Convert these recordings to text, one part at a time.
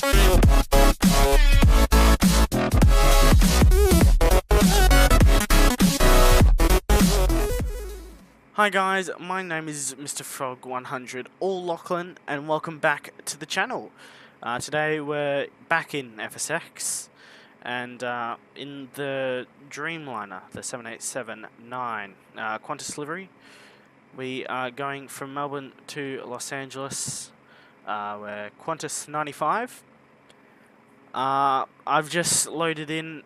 Hi guys, my name is Mr. Frog 100 McLachlan and welcome back to the channel. Today we're back in FSX and in the Dreamliner, the 787-9 Qantas livery. We are going from Melbourne to Los Angeles. We're Qantas 95. I've just loaded in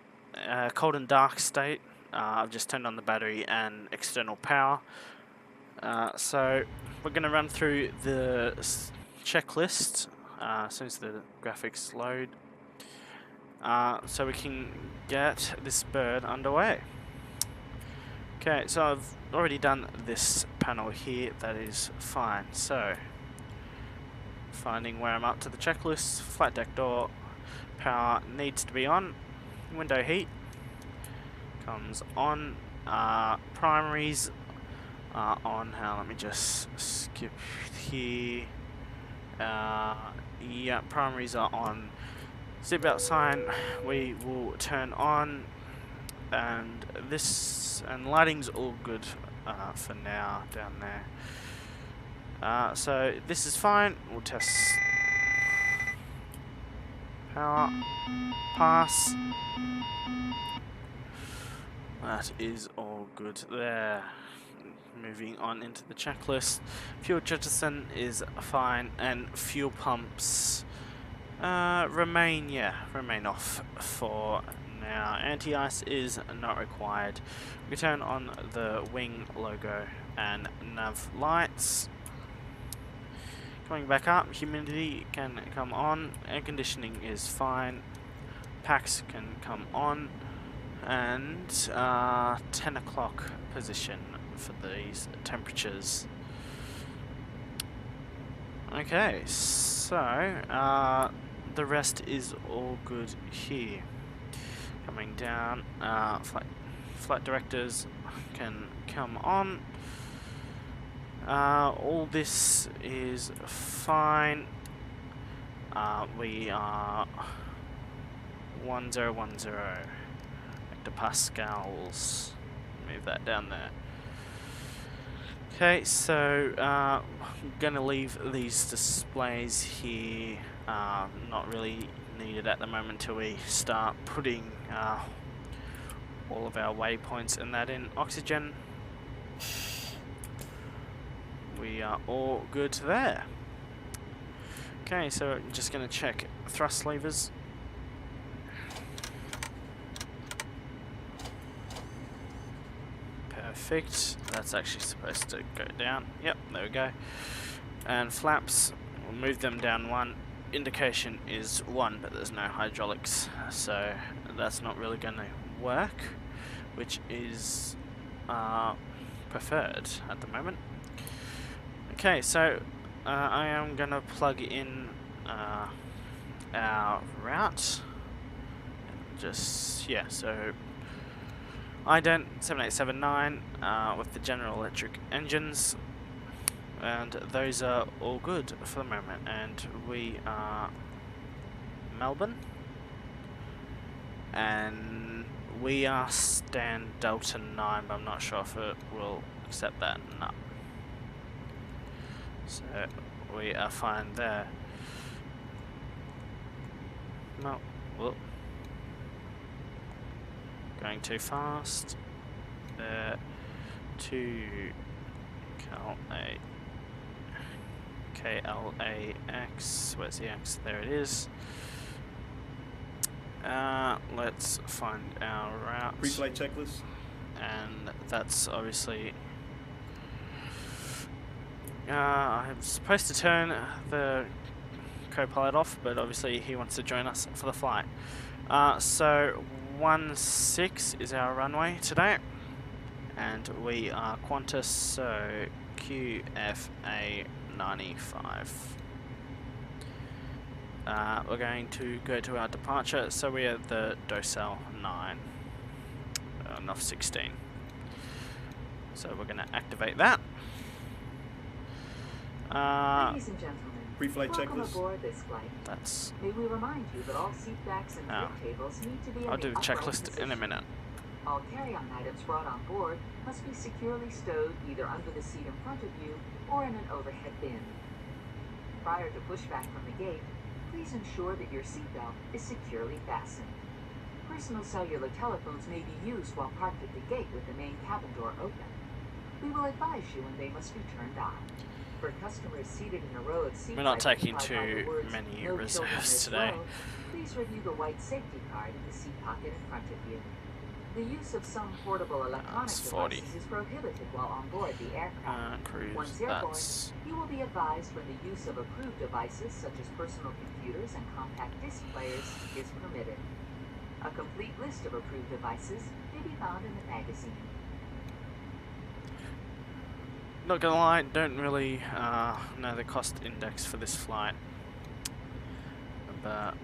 cold and dark state. I've just turned on the battery and external power. So we're going to run through the checklist as soon as the graphics load, so we can get this bird underway. Okay, so I've already done this panel here, that is fine. So finding where I'm up to the checklist: flat deck door, power needs to be on, window heat comes on, primaries on. Let me just skip here. Yeah, primaries are on. Seatbelt sign we will turn on, and this and lighting's all good for now down there. So this is fine. We'll test power, pass. That is all good there. Moving on into the checklist, fuel jettison is fine, and fuel pumps remain off for now. Anti-ice is not required. We turn on the wing logo and nav lights. Coming back up, humidity can come on, air conditioning is fine, packs can come on, and 10 o'clock position for these temperatures. Okay, so the rest is all good here. Coming down, flight directors can come on. All this is fine. We are 1010 hectopascals. Move that down there. Okay, so I'm going to leave these displays here, not really needed at the moment till we start putting all of our waypoints and that in. Oxygen, we are all good there. Okay, so I'm just going to check thrust levers. Perfect. That's actually supposed to go down. Yep, there we go. And flaps, we'll move them down one. Indication is 1, but there's no hydraulics, so that's not really going to work, which is preferred at the moment. Okay, so I am going to plug in our route. Just, yeah, so ident 7879 with the General Electric engines, and those are all good for the moment. And we are Melbourne, and we are Stan Delta 9, but I'm not sure if it will accept that. No. So we are fine there. No, whoop. Going too fast. There to KLAX. Where's the X? There it is. Let's find our route. Pre-flight checklist. And that's obviously. I'm supposed to turn the co-pilot off, but obviously he wants to join us for the flight. So 16 is our runway today, and we are Qantas, so QFA95. We're going to go to our departure, so we are the Docel 9, not 16. So we're going to activate that. Ladies and gentlemen, Pre-flight Welcome checklist. aboard this flight. That's... May we remind you that all seat backs and tray tables need to be I'll in do the the upright checklist position. in a minute. All carry-on items brought on board must be securely stowed either under the seat in front of you or in an overhead bin. Prior to pushback from the gate, please ensure that your seatbelt is securely fastened. Personal cellular telephones may be used while parked at the gate with the main cabin door open. We will advise you when they must be turned on. For customers seated in a row of seats, We're not taking identified by the too words, many "No children reserves this today. row," please review the white safety card in the seat pocket in front of you. The use of some portable electronic It's 40. devices is prohibited while on board the aircraft. Cruise, Once airborne, that's... you will be advised when the use of approved devices such as personal computers and compact disc players is permitted. A complete list of approved devices may be found in the magazine. Not gonna lie, don't really know the cost index for this flight, but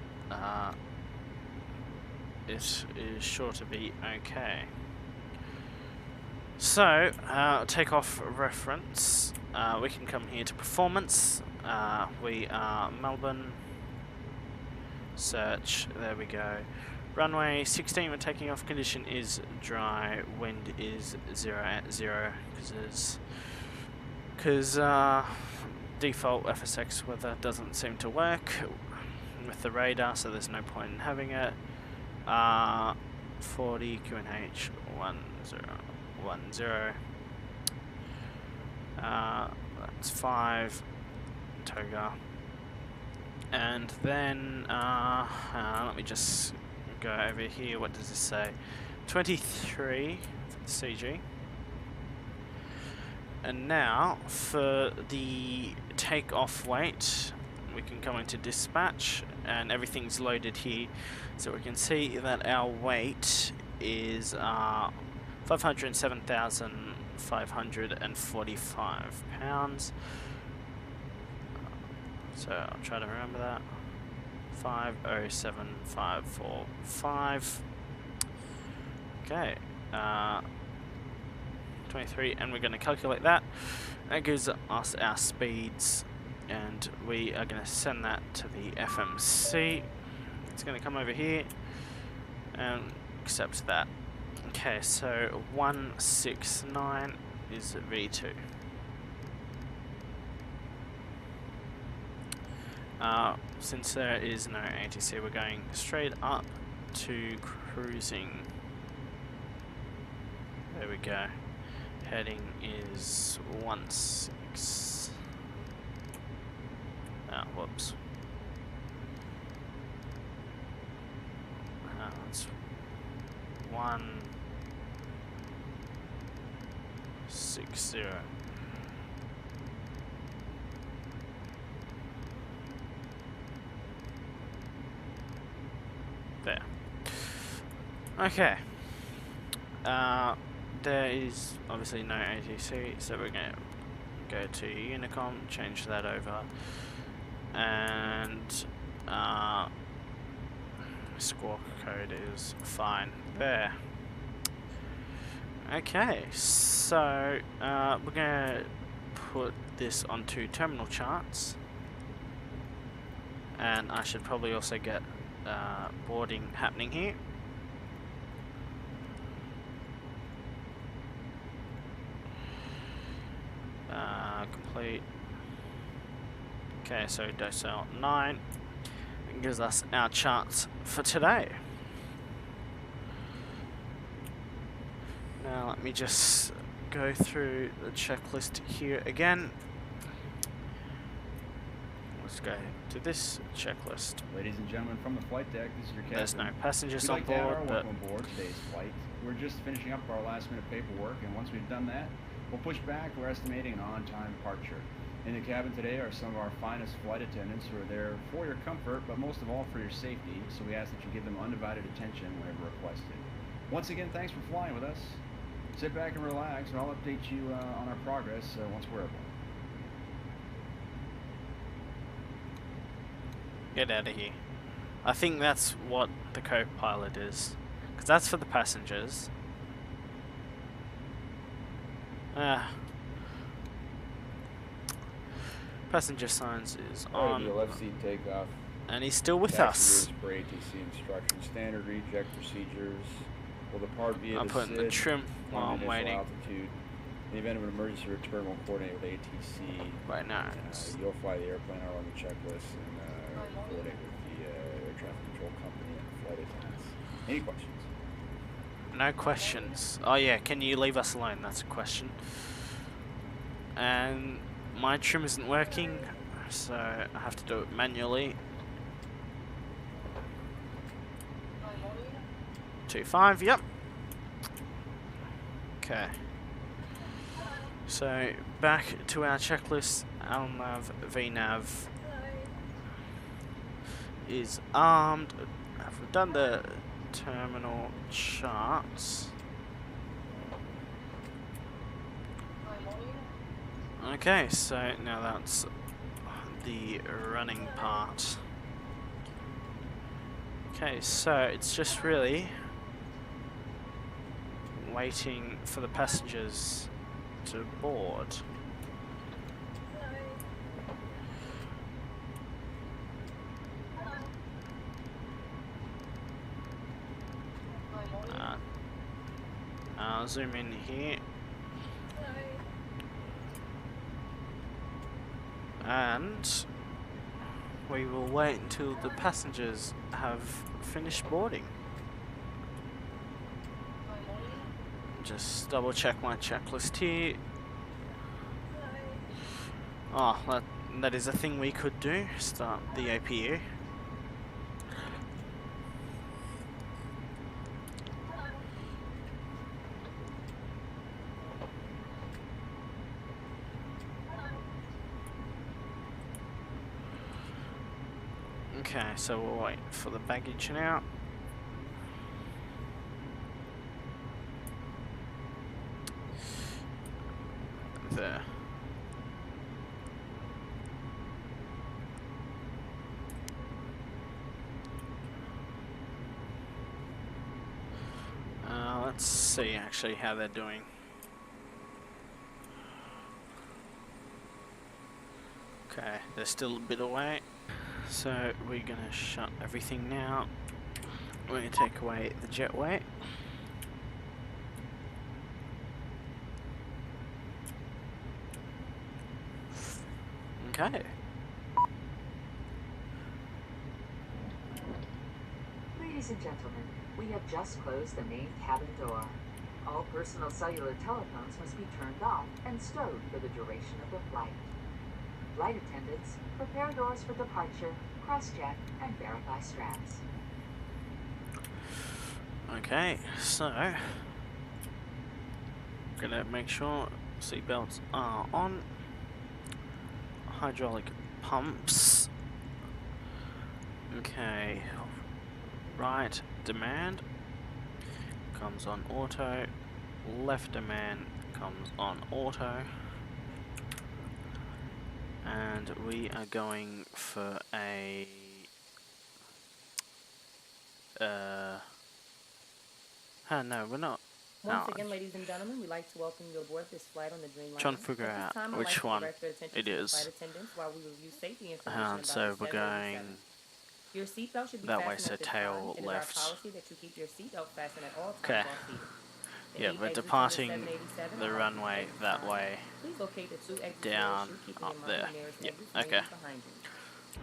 it is sure to be okay. So, takeoff reference, we can come here to performance, we are Melbourne, search, there we go. Runway 16, we're taking off, condition is dry, wind is 0 at 0, because default FSX weather doesn't seem to work with the radar, so there's no point in having it. 40 QNH 1010. That's 5 Toga, and then let me just go over here. What does this say? 23 for the CG. And now for the takeoff weight, we can come into dispatch and everything's loaded here, so we can see that our weight is 507,545 pounds. So I'll try to remember that. 507,545. Okay. 23, and we're going to calculate that. That gives us our speeds, and we are going to send that to the FMC. It's going to come over here and accept that. Okay, so 169 is V2. Since there is no ATC, we're going straight up to cruising. There we go. Heading is 16. Oh, whoops. That's 160. There. Okay. There is obviously no ATC, so we're going to go to Unicom, change that over, and squawk code is fine there. Okay, so we're going to put this onto terminal charts, and I should probably also get boarding happening here. Complete. Okay, so docile 9 gives us our charts for today. Now let me just go through the checklist here again. Let's go to this checklist. Ladies and gentlemen, from the flight deck, this is your captain. There's no passengers We'd on like to add board, our but welcome aboard today's flight. We're just finishing up our last minute paperwork, and once we've done that, we'll push back. We're estimating an on-time departure. In the cabin today are some of our finest flight attendants who are there for your comfort, but most of all for your safety, so we ask that you give them undivided attention whenever requested. Once again, thanks for flying with us. Sit back and relax, and I'll update you on our progress once we're able. get out of here. I think that's what the co-pilot is, because that's for the passengers. Passenger signs is Alright, on. your left seat takeoff. And he's still with Passengers us. for ATC instructions. Standard reject procedures. Will depart via I'll the put in the SID trim while on I'm initial waiting. altitude. In the event of an emergency return, we'll coordinate with ATC. Right now. You'll fly the airplane out on the checklist and coordinate with the air traffic control company and flight attendants. Any questions? No questions. Oh yeah, can you leave us alone? That's a question. And my trim isn't working, so I have to do it manually. 2.5, yep. Okay. So back to our checklist. LNAV, VNAV is armed. I've done the terminal charts. Okay, so now that's the running part. Okay, so it's just really waiting for the passengers to board. I'll zoom in here. And we will wait until the passengers have finished boarding. Just double check my checklist here. Oh, that is a thing we could do. Start the APU. Okay, so we'll wait for the baggage now. There. Let's see actually how they're doing. Okay, they're still a bit away. So we're gonna shut everything now. We're gonna take away the jetway. Okay. Ladies and gentlemen, we have just closed the main cabin door. All personal cellular telephones must be turned off and stowed for the duration of the flight. Flight attendants, prepare doors for departure, cross-check, and verify straps. Okay, so gonna make sure seatbelts are on. Hydraulic pumps. Okay, right demand comes on auto, left demand comes on auto, and we are going for a no, we're not. Once again, ladies and gentlemen, we'd like to welcome you aboard this flight on the Dreamliner. Trying to figure out which one it is. While we review safety information So we're going your seatbelt should be that way, fastened so at this tail time. It is our left. policy that you keep your seatbelt fastened at all times Okay. while seated. Yeah, we're departing the runway that way. Please locate the two exit Down doors, keeping up in mind there. the nearest Yep, exit okay. standing behind you.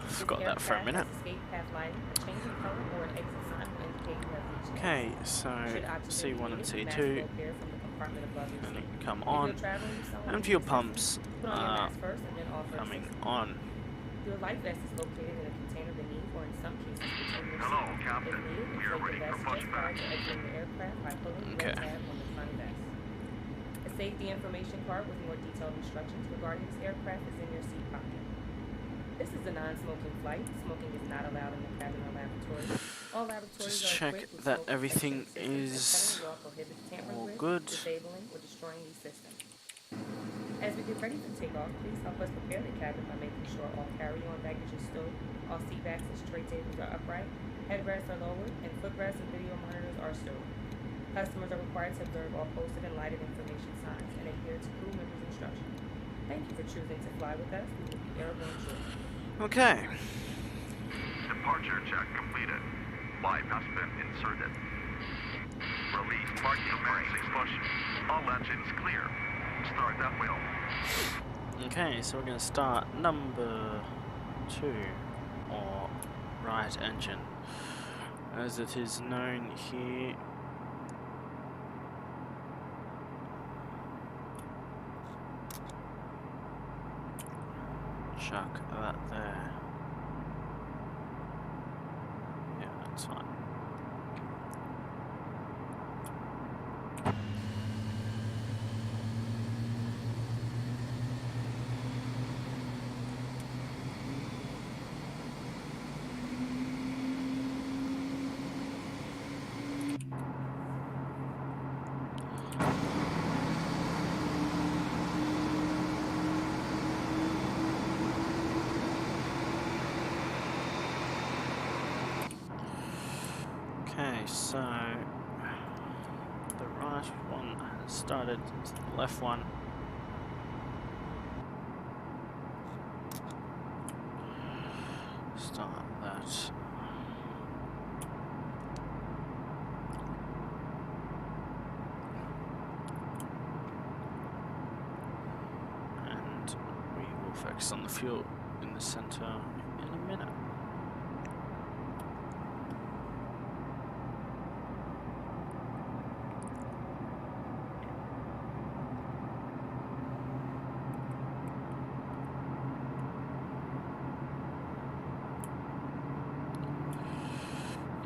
This Forgot that for a aircraft minute. has escape path lighting. A change in color or an exit sign will indicate you have reached Okay, so Should oxygen C1 and be needed, C2 mask will appear from the compartment above your gonna seat. come If you're on, traveling with someone and who fuel needs pumps assistance, put on your are mask first and then offer coming assistance. on. Your life vest is located in a container beneath or in some cases between your Hello, seats. Captain. If needed, We are inflate ready the for vest push just prior back. to exiting the aircraft by pulling the Okay. red tab on the front vest. A safety information card with more detailed instructions regarding this aircraft is in your seat pocket. This is a non-smoking flight. Smoking is not allowed in the cabin or laboratory. All laboratories Just are check equipped with that smoke everything detection systems, is and federal law prohibits tampering all with, good. disabling, or destroying these systems. As we get ready to take off, please help us prepare the cabin by making sure all carry-on baggage is stowed, all seat backs and tray tables are upright, headrests are lowered, and footrests and video monitors are stowed. Customers are required to observe all posted and lighted information signs and adhere to crew members' instructions. Thank you for choosing to fly with us. We will be airborne shortly. Okay. Departure check completed. Live has been inserted. Release parking brake explosion. All engines clear. Start at will. Okay, so we're going to start number 2, or right engine, as it is known here. Chuck that there. Yeah, that's fine. Okay, so the right one has started, the left one. Start that. And we will focus on the fuel in the center in a minute.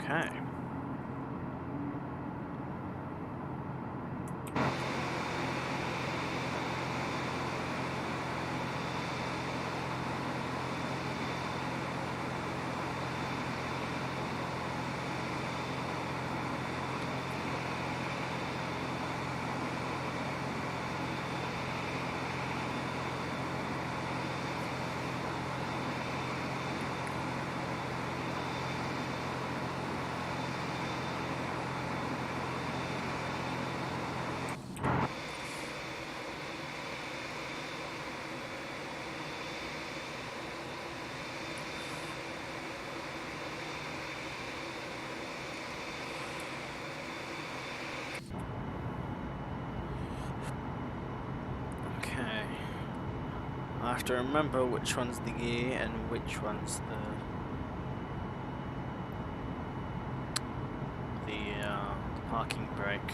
Okay. I have to remember which one's the gear and which one's the parking brake.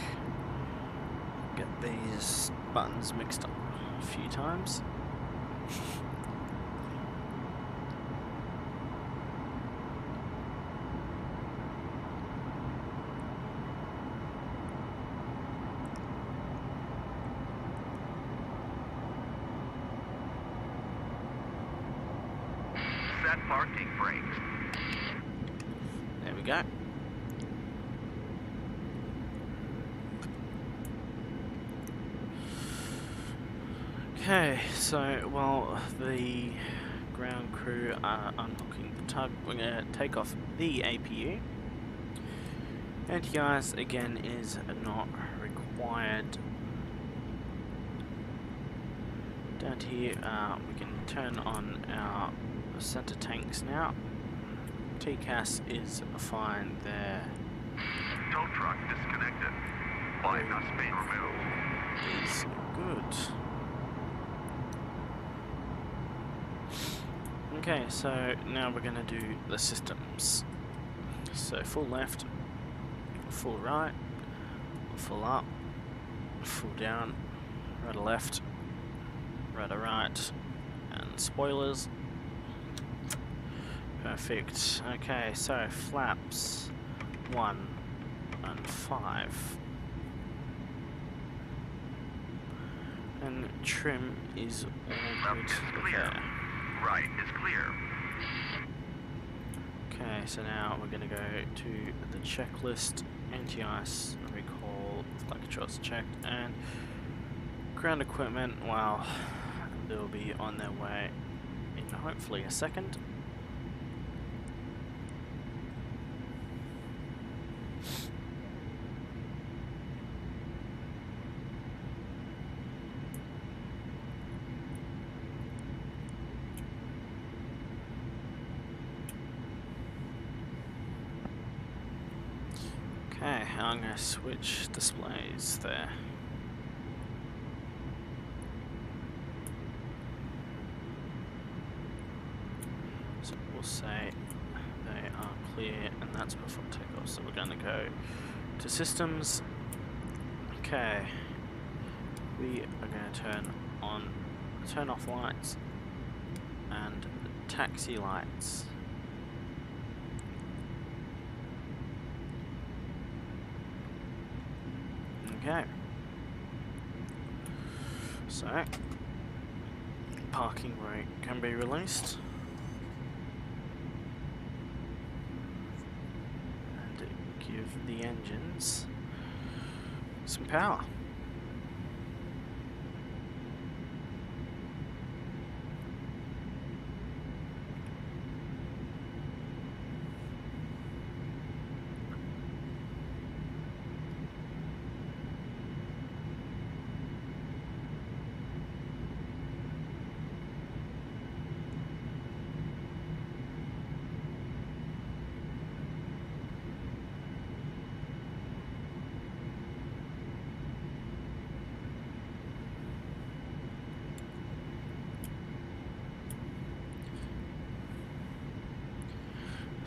Get these buttons mixed up a few times. Set parking brakes. There we go. Okay, so while the ground crew are unhooking the tug, we're going to take off the APU. Anti-ice again is not required. Down here we can turn on our center tanks now. TCAS is fine there. Tow truck disconnected. Pipe has been removed. Is good. Okay, so now we're going to do the systems. So full left, full right, full up, full down, right left, right right, and spoilers. Perfect. Okay, so flaps 1 and 5. And trim is all Left good is clear. there. Right is clear. Okay, so now we're going to go to the checklist, anti-ice, recall, flight controls checked, and ground equipment, well, they'll be on their way in hopefully a second. Okay, I'm going to switch displays there. So we'll say they are clear, and that's before takeoff. So we're going to go to systems. Okay, we are going to turn off lights and taxi lights. Okay, so parking brake can be released and give the engines some power.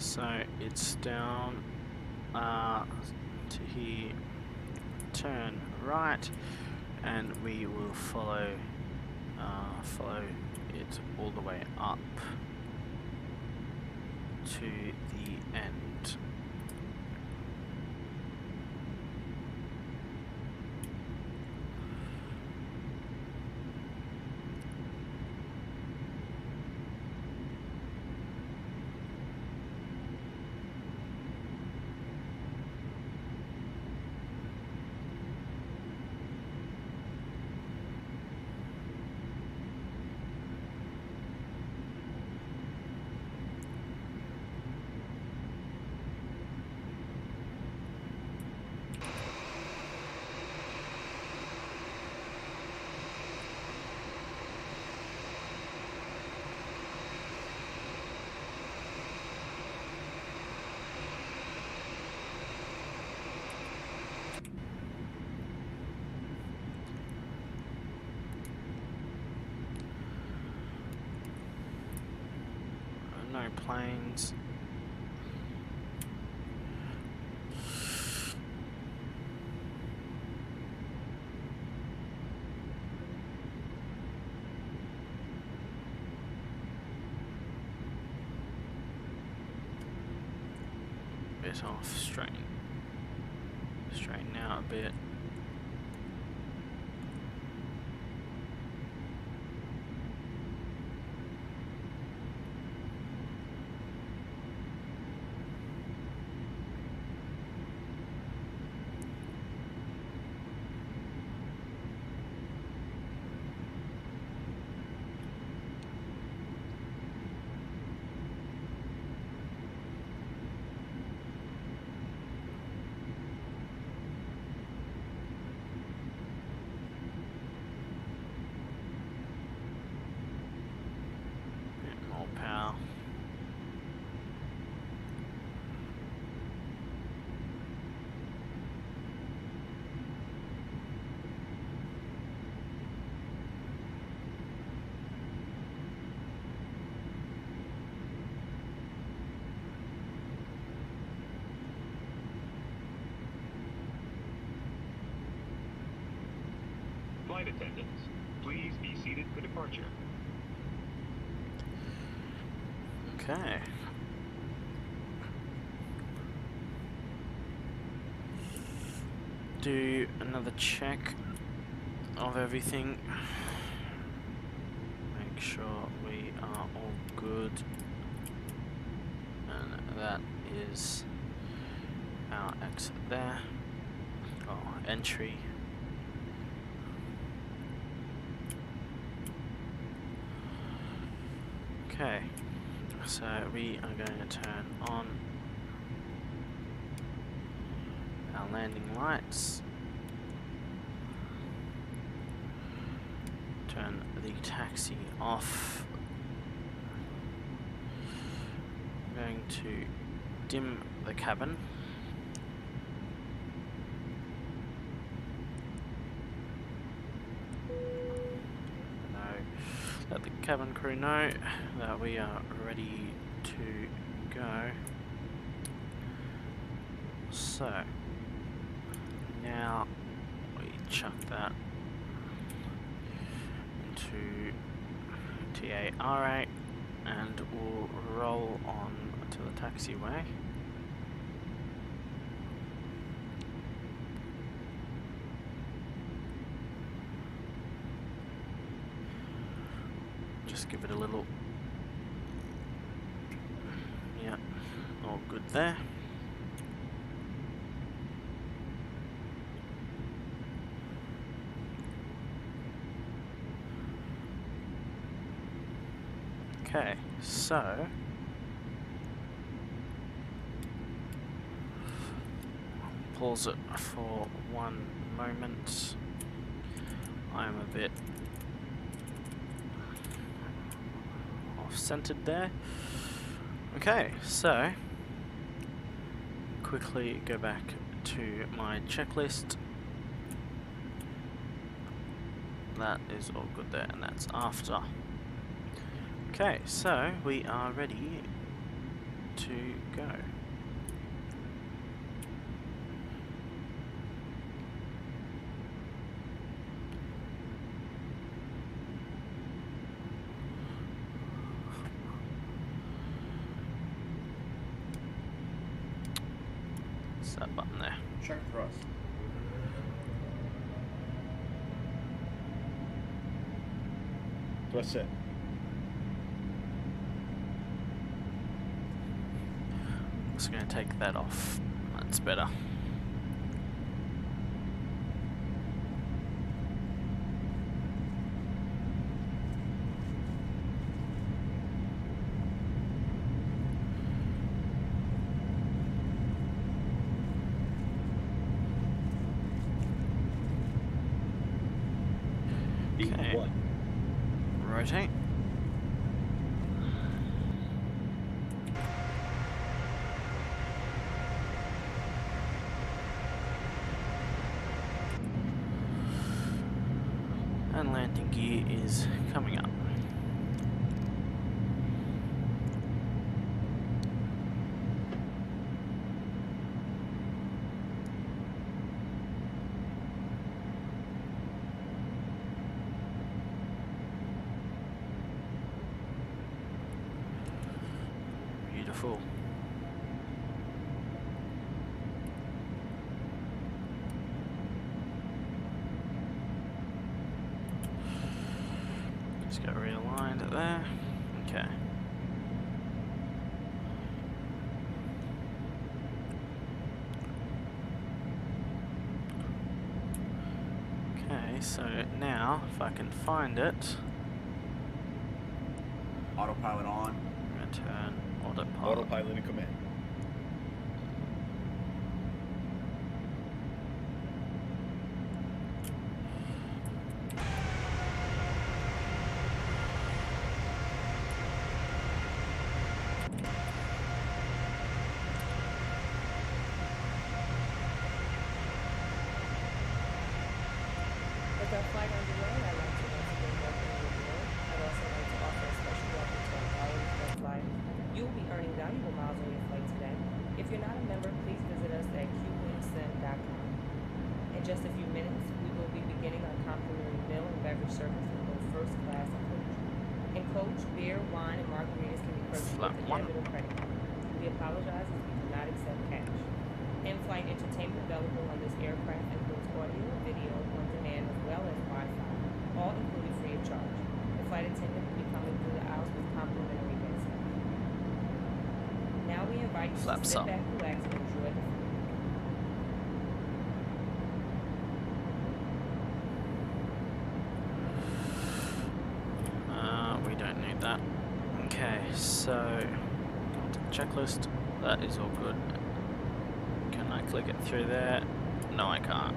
So it's down to here, turn right, and we will follow it all the way up to the end. No planes. Bit off, straighten out a bit. Power. Flight attendants, please be seated for departure. Okay. Do another check of everything. Make sure we are all good. And that is our exit there. Oh, entry. Okay. So we are going to turn on our landing lights, turn the taxi off. I'm going to dim the cabin. Let the cabin crew know that we are ready to go. So now we chuck that into TA-R8 and we'll roll on to the taxiway. Just give it a little, yeah, all good there. Okay, so pause it for one moment. I'm a bit off-centered there. Okay, so quickly go back to my checklist. That is all good there, and that's after. Okay, so we are ready to go. What's that button there? Check thrust. Thrust set. Just going to take that off. That's better. Okay. B1. Rotate. And landing gear is coming up. Beautiful. Just got realigned there. Okay. Okay, so now if I can find it, Autopilot on. return autopilot. Autopilot in command. With our flight underway, I'd like to once again welcome you aboard. I'd also like to offer a special welcome to our following first flight. You will be earning valuable miles on your flight today. If you're not a member, please visit us at QW787.com. In just a few minutes, we will be beginning our complimentary meal and beverage service in both first class and coach. In coach, beer, wine, and margaritas can be purchased with a debit or credit card. We apologize as we do not accept cash. In-flight entertainment available on this aircraft includes audio, video, on demand, as well as Wi-Fi, all included free of charge. The flight attendant will be coming through the aisles with complimentary headset. Now we invite you to sit back, relax, and enjoy the flight. We don't need that. Okay, so onto the checklist. That is all good. Can I click it through there? No, I can't.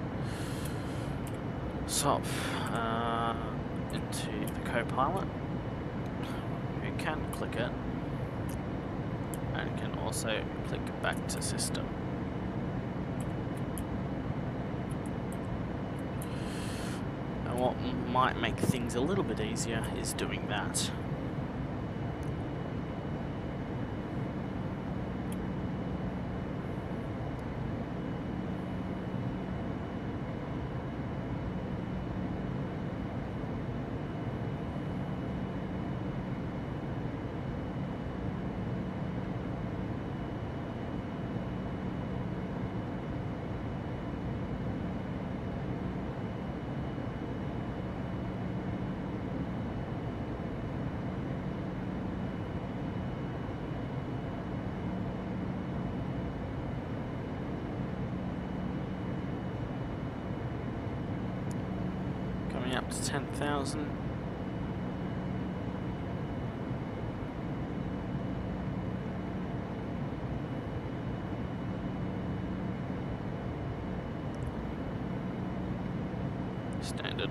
Swap into the co-pilot. You can click it, and can also click back to system. And what might make things a little bit easier is doing that. Up to 10,000. Standard.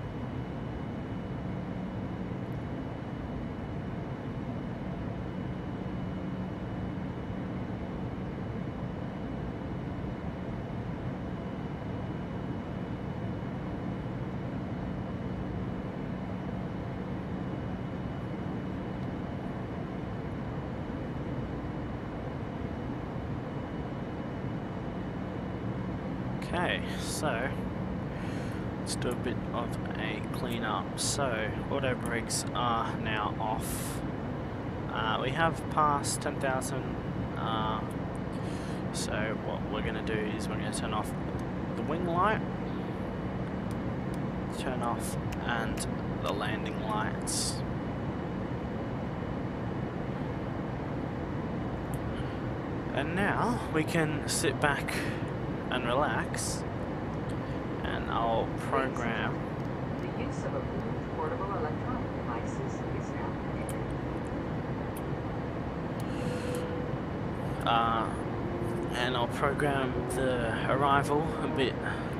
Okay, so let's do a bit of a clean up. So auto brakes are now off. We have passed 10,000. So what we're going to do is we're going to turn off the wing light, turn off and the landing lights. And now we can sit back and relax, and I'll program. The use of approved portable electronic devices is now permitted. And I'll program the arrival a bit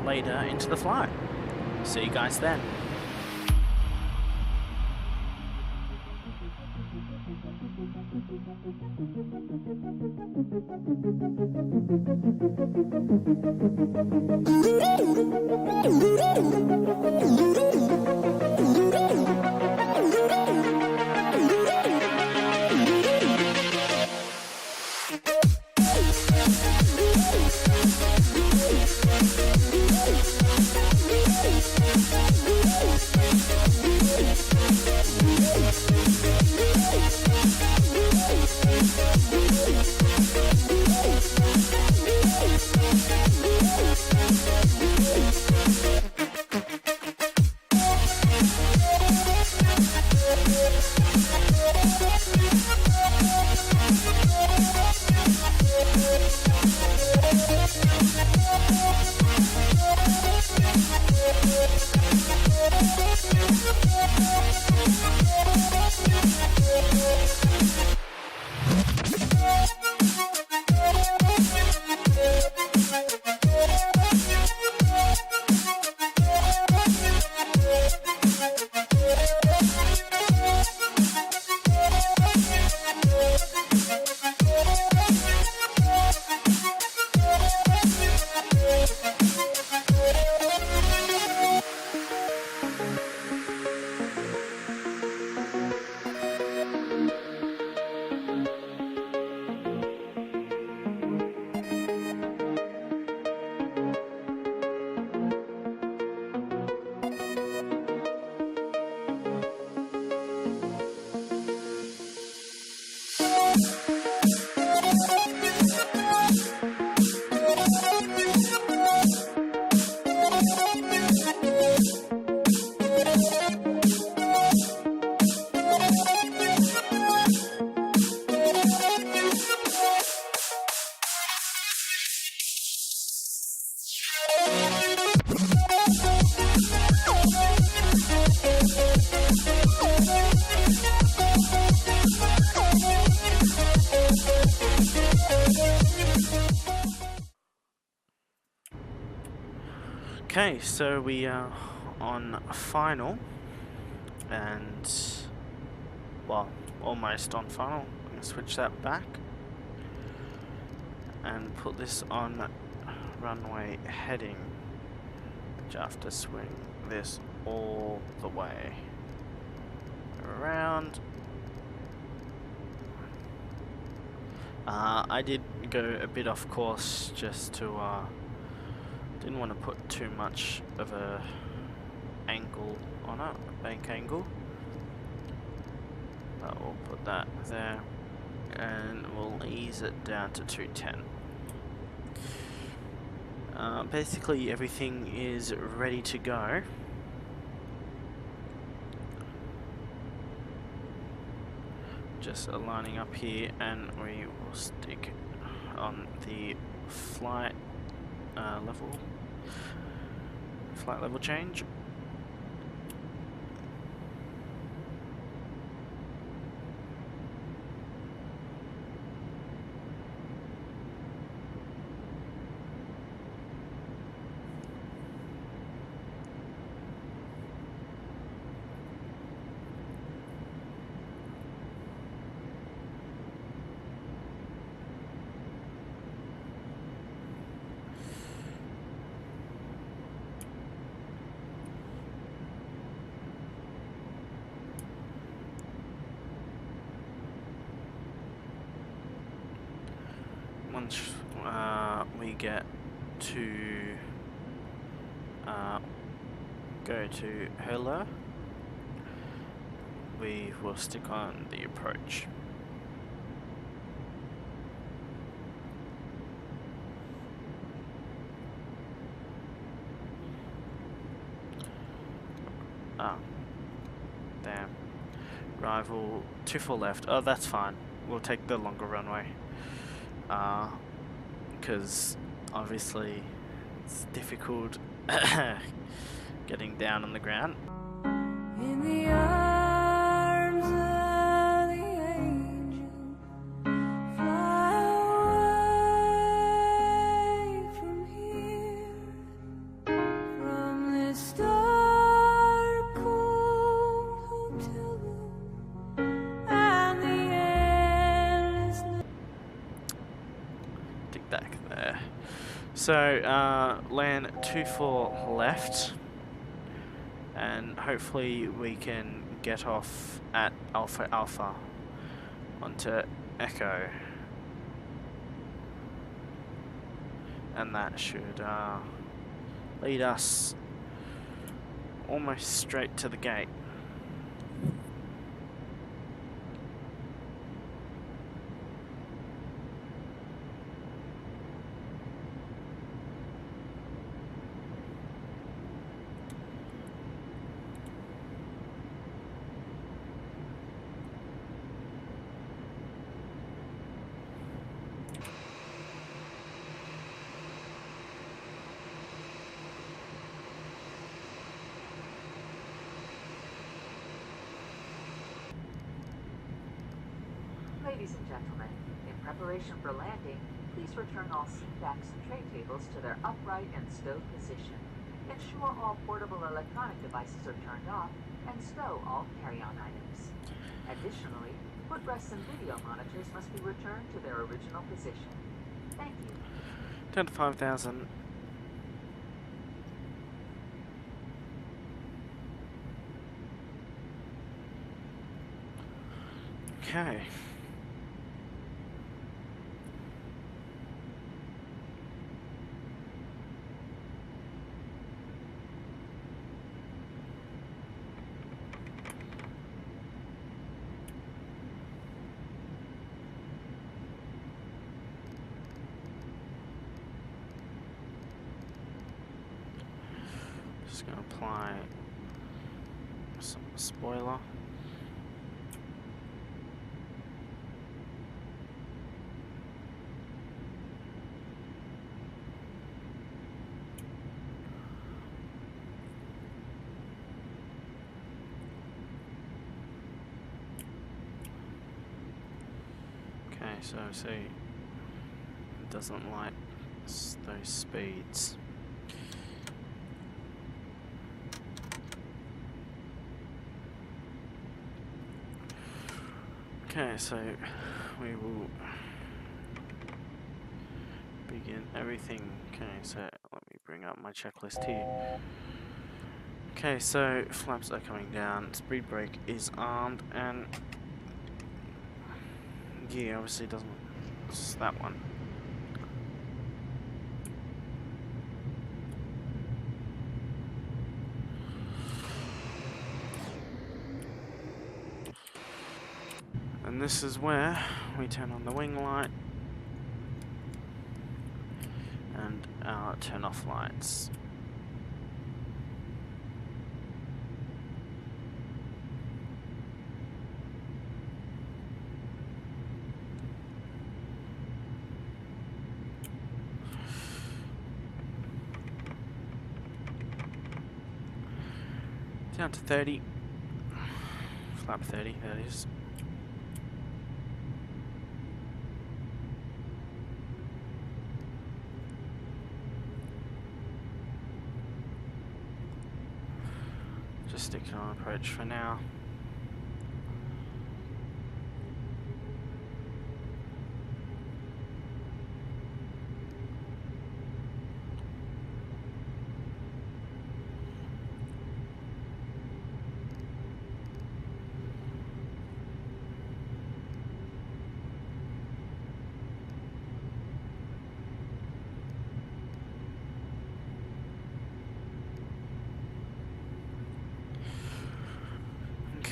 later into the flight. See you guys then. Okay, so we are on final, and well, almost on final. I'm going to switch that back and put this on runway heading, which I have to swing this all the way around. I did go a bit off course just to didn't want to put too much of a angle on it, a bank angle. But we'll put that there and we'll ease it down to 210. Basically everything is ready to go. Just aligning up here, and we will stick on the flight level change. Once we get to go to hello, we will stick on the approach. Damn. Rival 24 left. Oh, that's fine. We'll take the longer runway. Because obviously it's difficult getting down on the ground. In the arms of the angel, fly away from here, from this dark, cold hotel room, and the endless night. Dig back there. So land 24 left. And hopefully we can get off at Alpha Alpha onto Echo, and that should lead us almost straight to the gate. Ladies and gentlemen, in preparation for landing, please return all seatbacks and tray tables to their upright and stowed position. Ensure all portable electronic devices are turned off, and stow all carry-on items. Additionally, footrests and video monitors must be returned to their original position. Thank you. 10 to 5,000. Okay. Just gonna apply some spoiler. Okay, so see, it doesn't like those speeds. Okay, so we will begin everything. Okay, so let me bring up my checklist here. Okay, so flaps are coming down, speed brake is armed, and gear obviously doesn't. It's that one. And this is where we turn on the wing light and our turn off lights. Down to 30. Flap 30, that is. Just sticking on approach for now.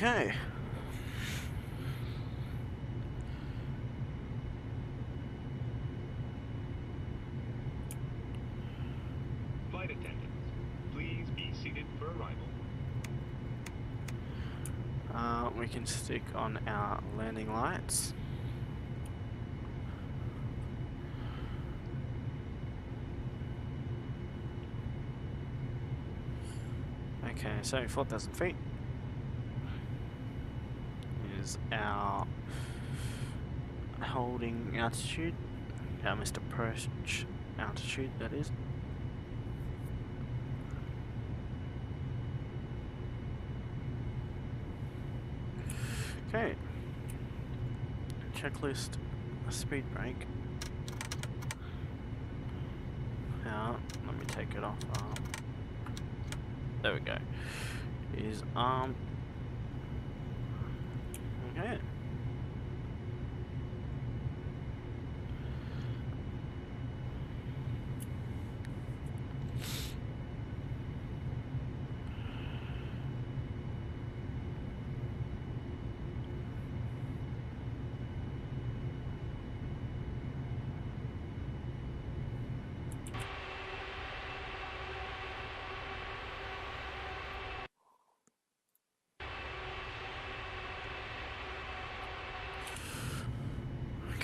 Okay. Flight attendants, please be seated for arrival. We can stick on our landing lights. Okay, so 4,000 feet is our holding altitude, our missed approach altitude, that is. Okay, checklist, speed brake. Now, let me take it off. There we go. Is armed. Okay.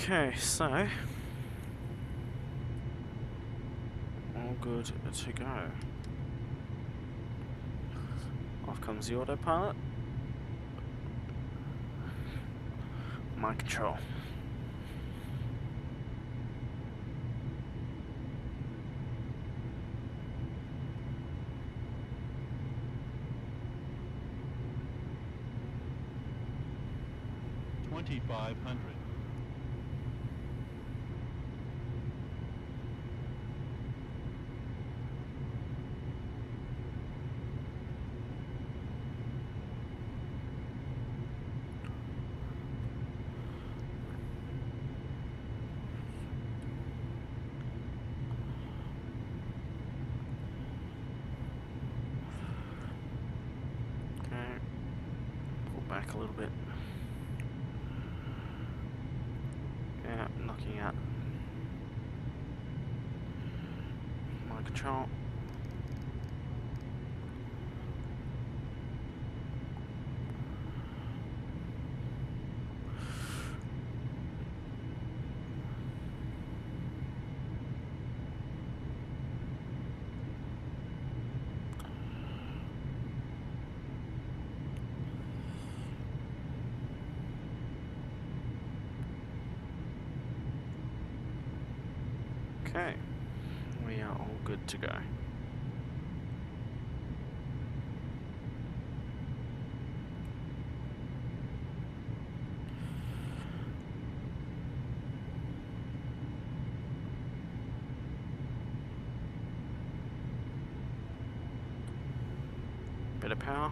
Okay, so all good to go. Off comes the autopilot. My control. $2,500. Okay, pull back a little bit. Yeah, knocking out my control. Okay, we are all good to go. Bit of power.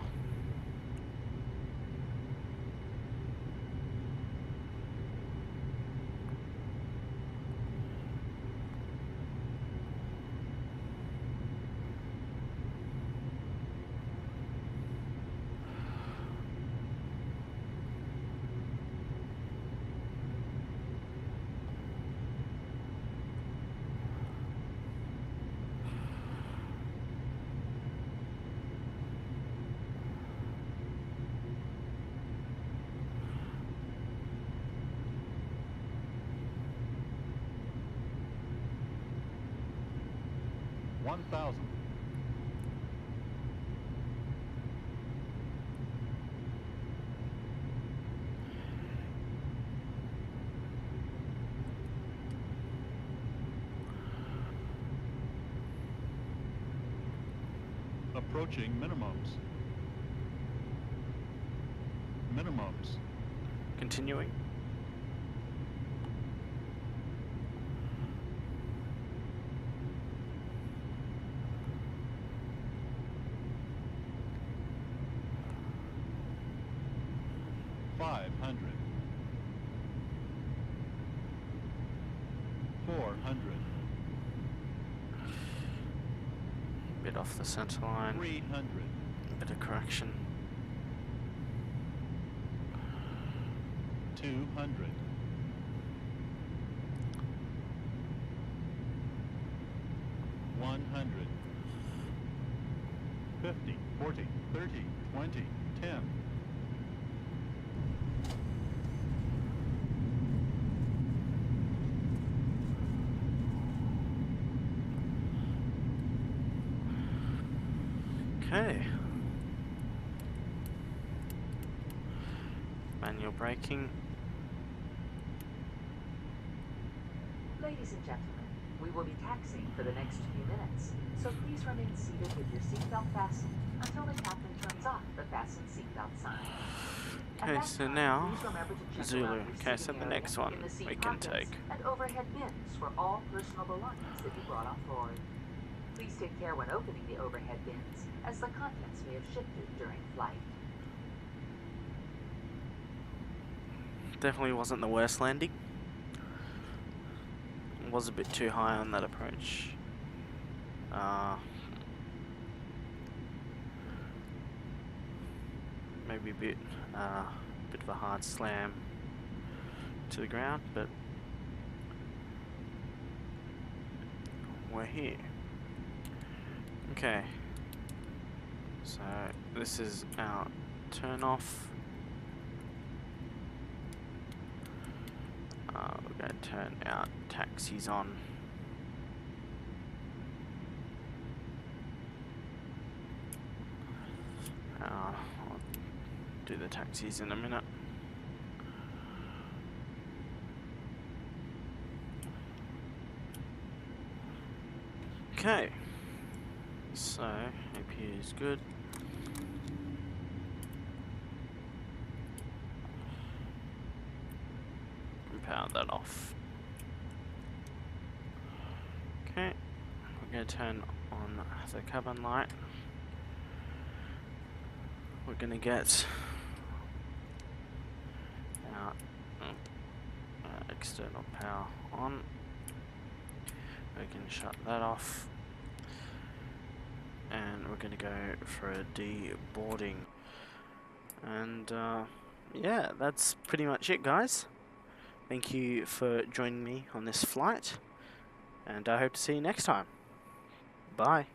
Approaching minimums. Minimums. Continuing. Bit off the center line. 300. Bit of correction. 200. 100. 50, 40, 30, 20, 10. Okay. Manual braking. Ladies and gentlemen, we will be taxiing for the next few minutes, so please remain seated with your seatbelt fastened until the captain turns off the fasten seatbelt sign. At Okay, that so time, now please remember to check Zulu. around your Okay, so seating the area next one in the seat we can pockets take. and overhead bins for all personal belongings that you brought on board. Please take care when opening the overhead bins, as the contents may have shifted during flight. Definitely wasn't the worst landing. It was a bit too high on that approach. Maybe a bit of a hard slam to the ground, but we're here. Okay, so this is our turn off. We're going to turn our taxis on. I'll do the taxis in a minute. Okay, so APU is good. Power that off. Okay, we're going to turn on the cabin light. We're going to get our external power on. We can shut that off, and we're going to go for a deboarding. And yeah, that's pretty much it, guys. Thank you for joining me on this flight, and I hope to see you next time. Bye.